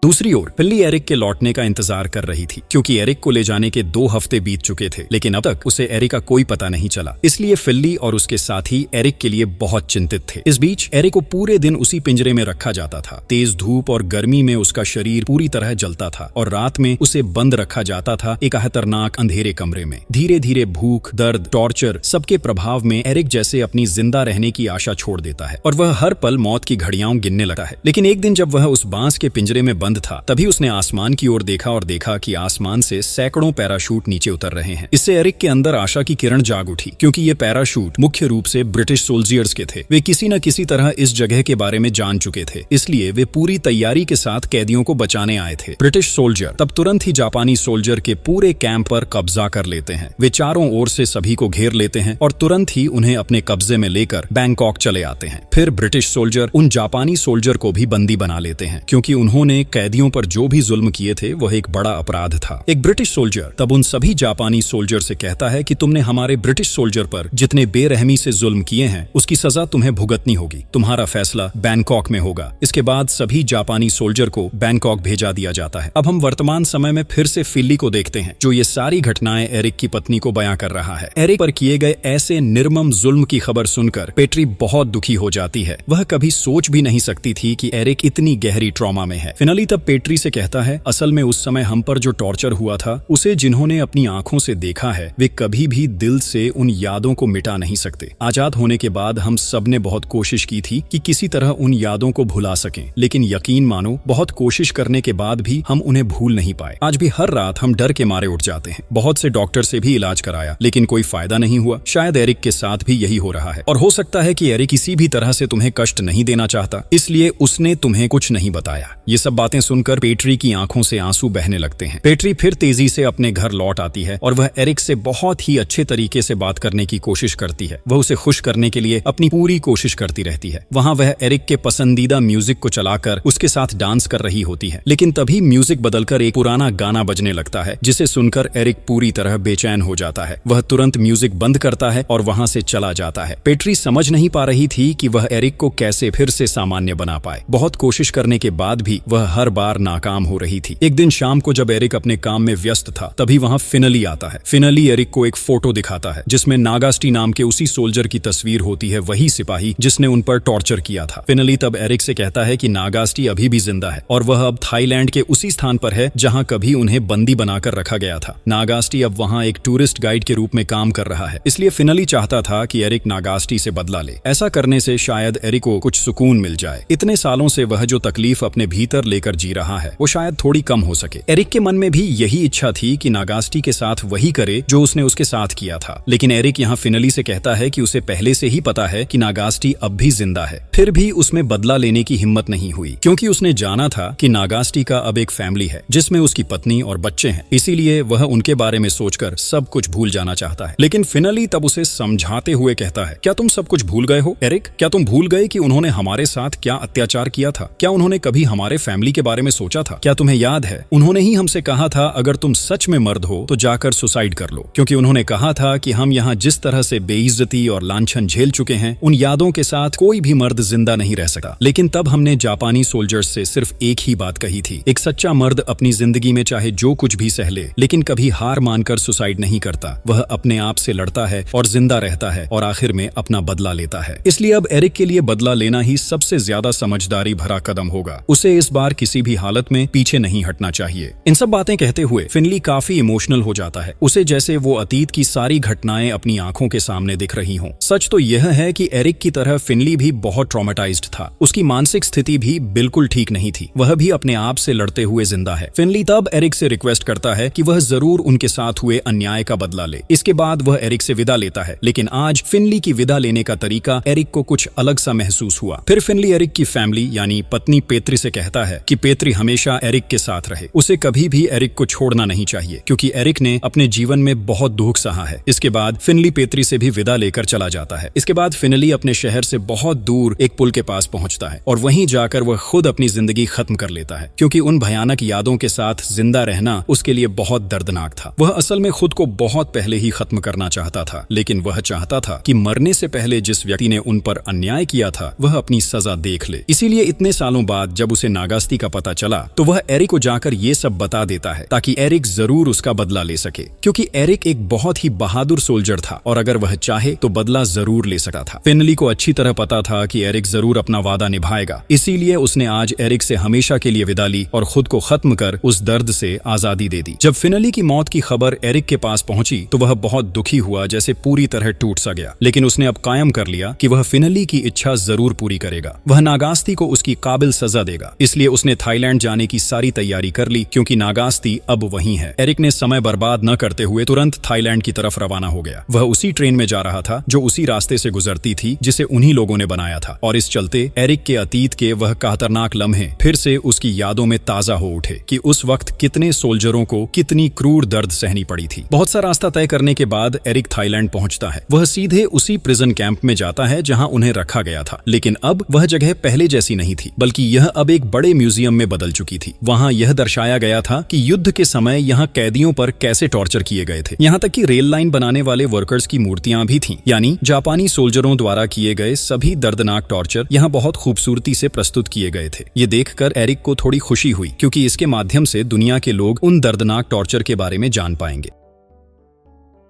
दूसरी ओर फिल्ली एरिक के लौटने का इंतजार कर रही थी, क्योंकि एरिक को ले जाने के 2 हफ्ते बीत चुके थे, लेकिन अब तक उसे एरिक का कोई पता नहीं चला। इसलिए फिल्ली और उसके साथी एरिक के लिए बहुत चिंतित थे। इस बीच एरिक को पूरे दिन उसी पिंजरे में रखा जाता था। तेज धूप और गर्मी में उसका शरीर पूरी तरह जलता था और रात में उसे बंद रखा जाता था एक खतरनाक अंधेरे कमरे में। धीरे धीरे भूख, दर्द, टॉर्चर सबके प्रभाव में एरिक जैसे अपनी जिंदा रहने की आशा छोड़ देता है और वह हर पल मौत की घड़ियां गिनने लगता है। लेकिन एक दिन जब वह उस बांस के पिंजरे में बंद था, तभी उसने आसमान की ओर देखा और देखा कि आसमान से सैकड़ों पैराशूट नीचे उतर रहे हैं। इससे एरिक के अंदर आशा की किरण जाग उठी, क्योंकि ये पैराशूट मुख्य रूप से ब्रिटिश सोल्जर्स के थे। वे किसी न किसी तरह इस जगह के बारे में जान चुके थे, इसलिए वे पूरी तैयारी के साथ कैदियों को बचाने आए थे। ब्रिटिश सोल्जर तब तुरंत ही जापानी सोल्जर के पूरे कैंप पर कब्जा कर लेते हैं। वे चारों ओर से सभी को घेर लेते हैं और तुरंत ही उन्हें अपने कब्जे में लेकर बैंकॉक चले आते हैं। फिर ब्रिटिश सोल्जर उन जापानी सोल्जर को भी बंदी बना लेते हैं, क्योंकि उन्होंने कैदियों पर जो भी जुल्म किए थे वह एक बड़ा अपराध था। एक ब्रिटिश सोल्जर तब उन सभी जापानी सोल्जर से कहता है कि तुमने हमारे ब्रिटिश सोल्जर पर जितने बेरहमी से जुल्म किए हैं उसकी सजा तुम्हें भुगतनी होगी। तुम्हारा फैसला बैंकॉक में होगा। इसके बाद सभी जापानी सोल्जर को बैंकॉक भेजा दिया जाता है। अब हम वर्तमान समय में फिर से फिल्ली को देखते हैं, जो ये सारी घटनाएं एरिक की पत्नी को बयां कर रहा है। एरिक पर किए गए ऐसे निर्मम जुल्म की खबर सुनकर पेट्री बहुत दुखी हो जाती है। वह कभी सोच भी नहीं सकती थी कि एरिक इतनी गहरी ट्रॉमा में है। फिनली तब पेट्री से कहता है, असल में उस समय हम पर जो टॉर्चर हुआ था उसे जिन्होंने अपनी आंखों से देखा है वे कभी भी दिल से उन यादों को मिटा नहीं सकते। आजाद होने के बाद हम सब ने बहुत कोशिश की थी कि किसी तरह उन यादों को भुला सकें, लेकिन यकीन मानो बहुत कोशिश करने के बाद भी हम उन्हें भूल नहीं पाए। आज भी हर रात हम डर के मारे उठ जाते हैं। बहुत से डॉक्टर से भी इलाज कराया, लेकिन कोई फायदा नहीं हुआ। शायद एरिक के साथ भी यही हो रहा है, और हो सकता है कि एरिक किसी भी तरह से तुम्हें कष्ट नहीं देना चाहता, इसलिए उसने तुम्हें कुछ नहीं बताया। ये सब बातें सुनकर पेट्री की आंखों से आंसू बहने लगते हैं। पेट्री फिर तेजी से अपने घर लौट आती है और वह एरिक से बहुत ही अच्छे तरीके से बात करने की कोशिश करती है। वह उसे खुश करने के लिए अपनी पूरी कोशिश करती रहती है। वहाँ वह एरिक के पसंदीदा म्यूजिक को चलाकर उसके साथ डांस कर रही होती है, लेकिन तभी म्यूजिक बदलकर एक पुराना गाना बजने लगता है, जिसे सुनकर एरिक पूरी तरह बेचैन हो जाता है। वह तुरंत म्यूजिक बंद करता है और वहाँ से चला जाता है। पेट्री समझ नहीं पा रही थी कि वह एरिक को कैसे फिर से सामान्य बना पाए। बहुत कोशिश करने के बाद भी वह हर बार नाकाम हो रही थी। एक दिन शाम को जब एरिक अपने काम में व्यस्त था, तभी वहाँ फिनली आता है। फिनली एरिक को एक फोटो दिखाता है जिसमें नागास्टी नाम के उसी सोल्जर की तस्वीर होती है, वही सिपाही जिसने उन पर टॉर्चर किया था। फिनली तब एरिक से कहता है कि नागास्टी अभी भी जिंदा है और वह अब थाईलैंड के उसी स्थान पर है जहाँ कभी उन्हें बंदी बनाकर रखा गया था। नागास्टी अब वहाँ एक टूरिस्ट गाइड के रूप में काम कर रहा है, इसलिए फिनली चाहता था कि एरिक नागास्टी से बदला ले। ऐसा करने से शायद एरिक को कुछ सुकून मिल जाए। इतने सालों से वह जो तकलीफ अपने भीतर लेकर कर जी रहा है वो शायद थोड़ी कम हो सके। एरिक के मन में भी यही इच्छा थी कि नागास्टी के साथ वही करे जो उसने उसके साथ किया था, लेकिन एरिक यहाँ फिनली से कहता है कि उसे पहले से ही पता है कि नागास्टी अब भी जिंदा है। फिर भी उसमें बदला लेने की हिम्मत नहीं हुई, क्योंकि उसने जाना था कि नागास्टी का अब एक फैमिली है जिसमें उसकी पत्नी और बच्चे हैं, इसीलिए वह उनके बारे में सोचकर सब कुछ भूल जाना चाहता है। लेकिन फिनली तब उसे समझाते हुए कहता है, क्या तुम सब कुछ भूल गए हो एरिक? क्या तुम भूल गए कि उन्होंने हमारे साथ क्या अत्याचार किया था? क्या उन्होंने कभी हमारे फैमिली के बारे में सोचा था? क्या तुम्हें याद है उन्होंने ही हमसे कहा था अगर तुम सच में मर्द हो तो जाकर सुसाइड कर लो, क्योंकि उन्होंने कहा था कि हम यहाँ जिस तरह से बेइज्जती और लांछन झेल चुके हैं उन यादों के साथ कोई भी मर्द जिंदा नहीं रह सकता। लेकिन तब हमने जापानी सोल्जर्स से सिर्फ एक ही बात कही थी, एक सच्चा मर्द अपनी जिंदगी में चाहे जो कुछ भी सह ले लेकिन कभी हार मानकर सुसाइड नहीं करता, वह अपने आप से लड़ता है और जिंदा रहता है और आखिर में अपना बदला लेता है। इसलिए अब एरिक के लिए बदला लेना ही सबसे ज्यादा समझदारी भरा कदम होगा। उसे इस बार किसी भी हालत में पीछे नहीं हटना चाहिए। इन सब बातें कहते हुए फिनली काफी इमोशनल हो जाता है, उसे जैसे वो अतीत की सारी घटनाएं अपनी आंखों के सामने दिख रही हों। सच तो यह है कि एरिक की तरह फिनली भी बहुत ट्रॉमेटाइज्ड था, उसकी मानसिक स्थिति भी बिल्कुल ठीक नहीं थी, वह भी अपने आप से लड़ते हुए जिंदा है। फिनली तब एरिक से रिक्वेस्ट करता है कि वह जरूर उनके साथ हुए अन्याय का बदला ले। इसके बाद वह एरिक से विदा लेता है, लेकिन आज फिनली की विदा लेने का तरीका एरिक को कुछ अलग सा महसूस हुआ। फिर फिनली एरिक की फैमिली यानी पत्नी पेत्री से कहता है कि पेत्री हमेशा एरिक के साथ रहे, उसे कभी भी एरिक को छोड़ना नहीं चाहिए, क्योंकि एरिक ने अपने जीवन में बहुत दुख सहा है। इसके बाद फिनली पेत्री से भी विदा लेकर चला जाता है। इसके बाद फिनली अपने शहर से बहुत दूर एक पुल के पास पहुंचता है और वहीं जाकर वह खुद अपनी जिंदगी खत्म कर लेता है, क्योंकि उन भयानक यादों के साथ जिंदा रहना उसके लिए बहुत दर्दनाक था। वह असल में खुद को बहुत पहले ही खत्म करना चाहता था, लेकिन वह चाहता था कि मरने से पहले जिस व्यक्ति ने उन पर अन्याय किया था वह अपनी सजा देख ले। इसीलिए इतने सालों बाद जब उसे नागास्ती का पता चला तो वह एरिक को जाकर ये सब बता देता है, ताकि एरिक जरूर उसका बदला ले सके, क्योंकि एरिक एक बहुत ही बहादुर सोल्जर था और अगर वह चाहे तो बदला जरूर ले सकता था। फिनली को अच्छी तरह पता था कि एरिक जरूर अपना वादा निभाएगा, इसीलिए उसने आज एरिक से हमेशा के लिए विदा ली और खुद को खत्म कर उस दर्द से आजादी दे दी। जब फिनली की मौत की खबर एरिक के पास पहुंची तो वह बहुत दुखी हुआ, जैसे पूरी तरह टूट सा गया, लेकिन उसने अब कायम कर लिया कि वह फिनली की इच्छा जरूर पूरी करेगा। वह नागास्ती को उसकी काबिल सजा देगा, इसलिए उसने थाईलैंड जाने की सारी तैयारी कर ली, क्योंकि नागास्ती अब वहीं है। एरिक ने समय बर्बाद न करते हुए तुरंत थाईलैंड की तरफ रवाना हो गया। वह उसी ट्रेन में जा रहा था जो उसी रास्ते से गुजरती थी जिसे उन्हीं लोगों ने बनाया था, और इस चलते एरिक के अतीत के वह खतरनाक लम्हे फिर से उसकी यादों में ताजा हो उठे कि उस वक्त कितने सोल्जरों को कितनी क्रूर दर्द सहनी पड़ी थी। बहुत सा रास्ता तय करने के बाद एरिक थाईलैंड पहुंचता है। वह सीधे उसी प्रिजन कैंप में जाता है जहां उन्हें रखा गया था, लेकिन अब वह जगह पहले जैसी नहीं थी, बल्कि यह अब एक बड़े म्यूजियम में बदल चुकी थी। वहां यह दर्शाया गया था कि युद्ध के समय यहाँ कैदियों पर कैसे टॉर्चर किए गए थे। यहाँ तक कि रेल लाइन बनाने वाले वर्कर्स की मूर्तियां भी थीं, यानी जापानी सोल्जरों द्वारा किए गए सभी दर्दनाक टॉर्चर यहाँ बहुत खूबसूरती से प्रस्तुत किए गए थे। ये देखकर एरिक को थोड़ी खुशी हुई, क्योंकि इसके माध्यम से दुनिया के लोग उन दर्दनाक टॉर्चर के बारे में जान पाएंगे।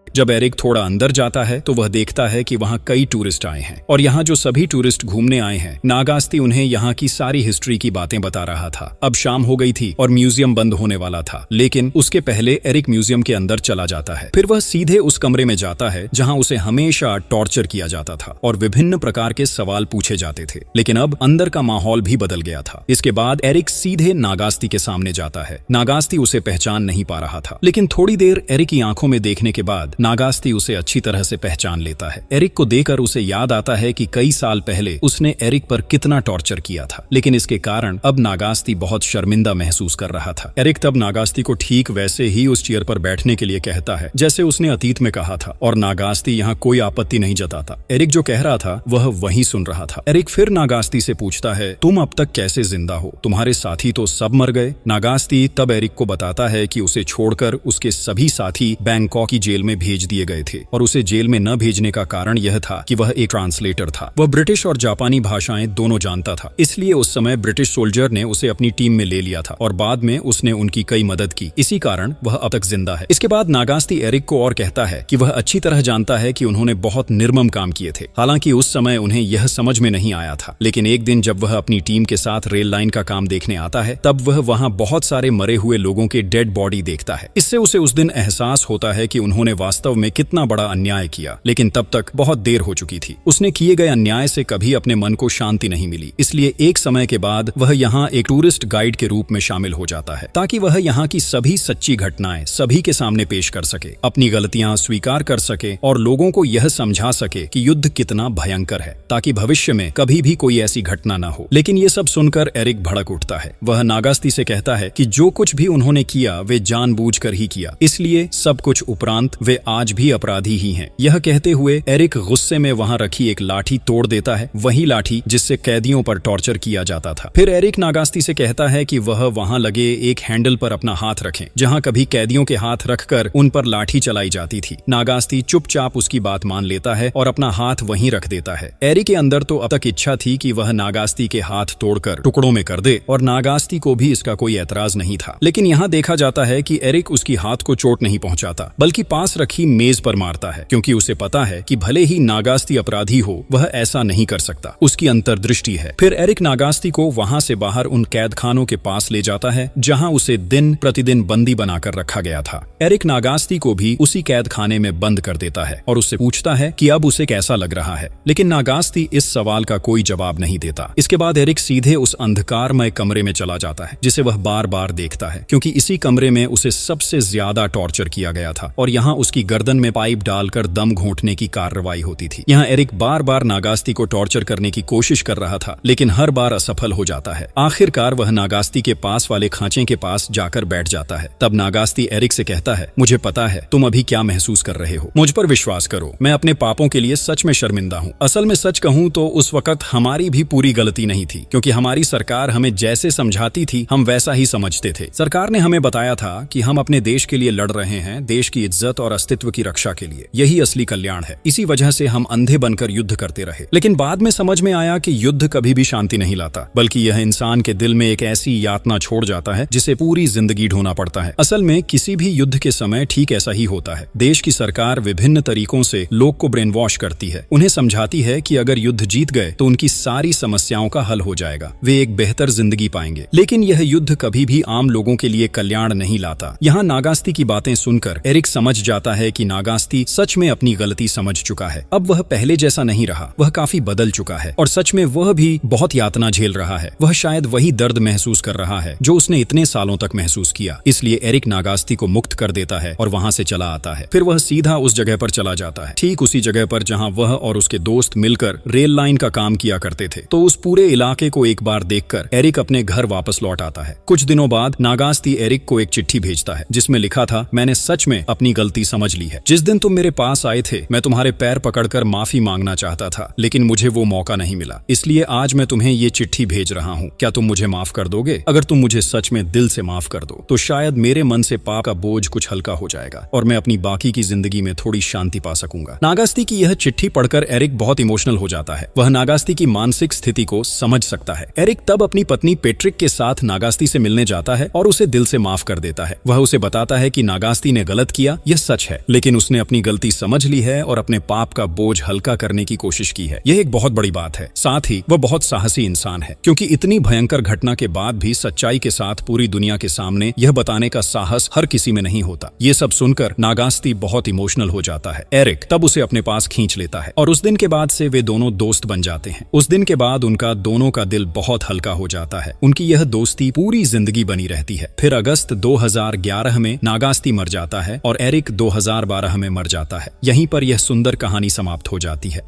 जब एरिक थोड़ा अंदर जाता है तो वह देखता है कि वहाँ कई टूरिस्ट आए हैं और यहाँ जो सभी टूरिस्ट घूमने आए हैं, नागास्ती उन्हें यहाँ की सारी हिस्ट्री की बातें बता रहा था। अब शाम हो गई थी और म्यूजियम बंद होने वाला था, लेकिन उसके पहले एरिक म्यूजियम के अंदर चला जाता है। फिर वह सीधे उस कमरे में जाता है जहाँ उसे हमेशा टॉर्चर किया जाता था और विभिन्न प्रकार के सवाल पूछे जाते थे, लेकिन अब अंदर का माहौल भी बदल गया था। इसके बाद एरिक सीधे नागास्ती के सामने जाता है। नागास्ती उसे पहचान नहीं पा रहा था, लेकिन थोड़ी देर एरिक की आंखों में देखने के बाद नागास्ती उसे अच्छी तरह से पहचान लेता है। एरिक को देखकर उसे याद आता है कि कई साल पहले उसने एरिक पर कितना टॉर्चर किया था, लेकिन इसके कारण अब नागास्ती बहुत शर्मिंदा महसूस कर रहा था। एरिक तब नागास्ती को ठीक वैसे ही उस चेयर पर बैठने के लिए कहता है जैसे उसने अतीत में कहा था, और नागास्ती यहाँ कोई आपत्ति नहीं जताता। एरिक जो कह रहा था वह वही सुन रहा था। एरिक फिर नागास्ती से पूछता है, तुम अब तक कैसे जिंदा हो? तुम्हारे साथी तो सब मर गए। नागास्ती तब एरिक को बताता है कि उसे छोड़कर उसके सभी साथी बैंकॉक की जेल में भेज दिए गए थे, और उसे जेल में न भेजने का कारण यह था कि वह एक ट्रांसलेटर था। वह ब्रिटिश और जापानी भाषाएं दोनों जानता था, इसलिए उस समय ब्रिटिश सोल्जर ने उसे अपनी टीम में ले लिया था और बाद में उसने उनकी कई मदद की। इसी कारण वह अब तक जिंदा है। इसके बाद नागास्ती एरिक को और कहता है कि वह अच्छी तरह जानता है कि उन्होंने बहुत निर्मम काम किए थे। हालांकि उस समय उन्हें यह समझ में नहीं आया था, लेकिन एक दिन जब वह अपनी टीम के साथ रेल लाइन का काम देखने आता है, तब वह वहां बहुत सारे मरे हुए लोगों के डेड बॉडी देखता है। इससे उसे उस दिन एहसास होता है कि उन्होंने वास्तव वास्तव में कितना बड़ा अन्याय किया, लेकिन तब तक बहुत देर हो चुकी थी। उसने किए गए अन्याय से कभी अपने मन को शांति नहीं मिली, इसलिए एक समय के बाद वह यहाँ एक टूरिस्ट गाइड के रूप में शामिल हो जाता है, ताकि वह यहाँ की सभी सच्ची घटनाएं सभी के सामने पेश कर सके, अपनी गलतियां स्वीकार कर सके और लोगों को यह समझा सके कि युद्ध कितना भयंकर है, ताकि भविष्य में कभी भी कोई ऐसी घटना न हो। लेकिन ये सब सुनकर एरिक भड़क उठता है। वह नागास्ती से कहता है कि जो कुछ भी उन्होंने किया वे जानबूझकर ही किया, इसलिए सब कुछ उपरांत वे आज भी अपराधी ही हैं। यह कहते हुए एरिक गुस्से में वहां रखी एक लाठी तोड़ देता है, वही लाठी जिससे कैदियों पर टॉर्चर किया जाता था। फिर एरिक नागास्ती से कहता है कि वह वहां लगे एक हैंडल पर अपना हाथ रखें, जहां कभी कैदियों के हाथ रखकर उन पर लाठी चलाई जाती थी। नागास्ती चुपचाप उसकी बात मान लेता है और अपना हाथ वहीं रख देता है। एरिक के अंदर तो अब तक इच्छा थी कि वह नागास्ती के हाथ तोड़कर टुकड़ों में कर दे, और नागास्ती को भी इसका कोई ऐतराज नहीं था। लेकिन यहाँ देखा जाता है कि एरिक उसकी हाथ को चोट नहीं पहुंचाता, बल्कि पास रखी मेज पर मारता है, क्योंकि उसे पता है कि भले ही नागास्ती अपराधी हो, वह ऐसा नहीं कर सकता। उसकी अंतर्दृष्टि है। फिर एरिक नागास्ती को वहां से बाहर उन कैदखानों के पास ले जाता है जहां उसे दिन प्रतिदिन बंदी बनाकर रखा गया था। एरिक नागास्ती को भी उसी कैदखाने में बंद कर देता है और उससे पूछता है कि अब उसे कैसा लग रहा है, लेकिन नागास्ती इस सवाल का कोई जवाब नहीं देता। इसके बाद एरिक सीधे उस अंधकारमय कमरे में चला जाता है जिसे वह बार बार देखता है, क्योंकि इसी कमरे में उसे सबसे ज्यादा टॉर्चर किया गया था और यहाँ उसकी गर्दन में पाइप डालकर दम घोंटने की कार्रवाई होती थी। यहाँ एरिक बार बार नागास्ती को टॉर्चर करने की कोशिश कर रहा था, लेकिन हर बार असफल हो जाता है। आखिरकार वह नागास्ती के पास वाले खांचे के पास जाकर बैठ जाता है। तब नागास्ती एरिक से कहता है, मुझे पता है तुम अभी क्या महसूस कर रहे हो, मुझ पर विश्वास करो, मैं अपने पापों के लिए सच में शर्मिंदा हूँ। असल में सच कहूँ तो उस वक्त हमारी भी पूरी गलती नहीं थी, क्योंकि हमारी सरकार हमें जैसे समझाती थी हम वैसा ही समझते थे। सरकार ने हमें बताया था कि हम अपने देश के लिए लड़ रहे हैं, देश की इज्जत और अस्तित्व की रक्षा के लिए, यही असली कल्याण है। इसी वजह से हम अंधे बनकर युद्ध करते रहे। लेकिन बाद में समझ में आया कि युद्ध कभी भी शांति नहीं लाता, बल्कि यह इंसान के दिल में एक ऐसी यातना छोड़ जाता है जिसे पूरी जिंदगी ढोना पड़ता है। असल में किसी भी युद्ध के समय ठीक ऐसा ही होता है। देश की सरकार विभिन्न तरीकों से लोग को ब्रेन वॉश करती है, उन्हें समझाती है कि अगर युद्ध जीत गए तो उनकी सारी समस्याओं का हल हो जाएगा, वे एक बेहतर जिंदगी पाएंगे। लेकिन यह युद्ध कभी भी आम लोगों के लिए कल्याण नहीं लाता। यहाँ नागास्ती की बातें सुनकर एरिक समझ जाता है कि नागास्ती सच में अपनी गलती समझ चुका है। अब वह पहले जैसा नहीं रहा, वह काफी बदल चुका है और सच में वह भी बहुत यातना झेल रहा है। वह शायद वही दर्द महसूस कर रहा है जो उसने इतने सालों तक महसूस किया। इसलिए एरिक नागास्ती को मुक्त कर देता है और वहां से चला आता है। फिर वह सीधा उस जगह पर चला जाता है, ठीक उसी जगह पर जहां वह और उसके दोस्त मिलकर रेल लाइन का काम किया करते थे। तो उस पूरे इलाके को एक बार देखकर एरिक अपने घर वापस लौट आता है। कुछ दिनों बाद नागास्ती एरिक को एक चिट्ठी भेजता है जिसमें लिखा था, मैंने सच में अपनी गलती समझ ली है। जिस दिन तुम मेरे पास आए थे मैं तुम्हारे पैर पकड़कर माफी मांगना चाहता था, लेकिन मुझे वो मौका नहीं मिला, इसलिए आज मैं तुम्हें ये चिट्ठी भेज रहा हूँ। क्या तुम मुझे माफ कर दोगे? अगर तुम मुझे सच में दिल से माफ कर दो तो शायद मेरे मन से पाप का बोझ कुछ हल्का हो जाएगा और मैं अपनी बाकी की जिंदगी में थोड़ी शांति पा सकूंगा। नागास्ती की यह चिट्ठी पढ़कर एरिक बहुत इमोशनल हो जाता है। वह नागास्ती की मानसिक स्थिति को समझ सकता है। एरिक तब अपनी पत्नी पेट्रिक के साथ नागास्ती से मिलने जाता है और उसे दिल से माफ कर देता है। वह उसे बताता है कि नागास्ती ने गलत किया, यह सच है, लेकिन उसने अपनी गलती समझ ली है और अपने पाप का बोझ हल्का करने की कोशिश की है। यह एक बहुत बड़ी बात है। साथ ही वह बहुत साहसी इंसान है, क्योंकि इतनी भयंकर घटना के बाद भी सच्चाई के साथ पूरी दुनिया के सामने यह बताने का साहस हर किसी में नहीं होता। ये सब सुनकर नागास्ती बहुत इमोशनल हो जाता है। एरिक तब उसे अपने पास खींच लेता है और उस दिन के बाद से वे दोनों दोस्त बन जाते हैं। उस दिन के बाद उनका दोनों का दिल बहुत हल्का हो जाता है। उनकी यह दोस्ती पूरी जिंदगी बनी रहती है। फिर अगस्त 2011 में नागास्ती मर जाता है और एरिक 2012 में मर जाता है। यहीं पर यह सुंदर कहानी समाप्त हो जाती है।